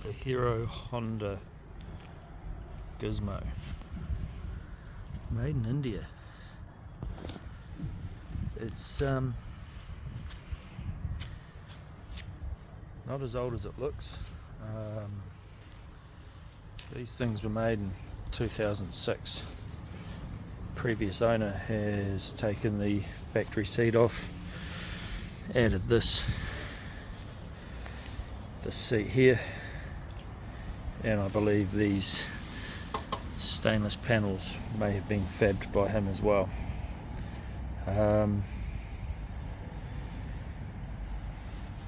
the Hero Honda Gizmo, made in India. It's not as old as it looks. These things were made in 2006. Previous owner has taken the factory seat off, added this seat here, and I believe these stainless panels may have been fabbed by him as well.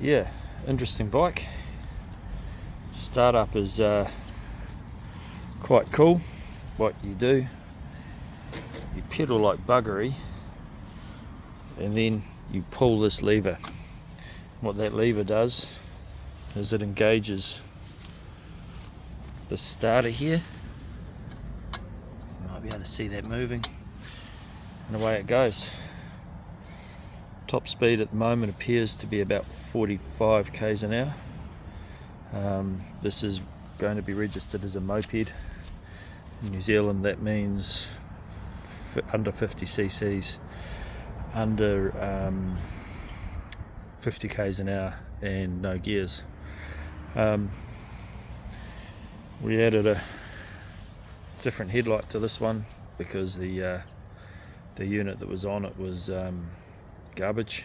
Yeah, interesting bike. Startup is quite cool. What you do, you pedal like buggery, and then you pull this lever. What that lever does is it engages the starter here. You might be able to see that moving, and away it goes. Top speed at the moment appears to be about 45 k's an hour. This is going to be registered as a moped. In New Zealand that means under 50 cc's, under 50 k's an hour, and no gears. We added a different headlight to this one because the unit that was on it was garbage.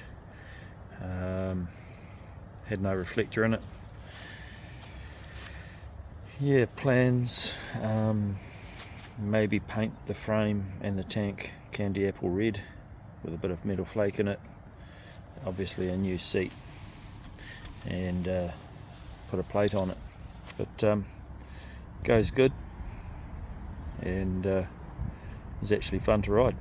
Had no reflector in it. Yeah, plans, maybe paint the frame and the tank candy apple red with a bit of metal flake in it, obviously a new seat, and put a plate on it. But goes good, and is actually fun to ride.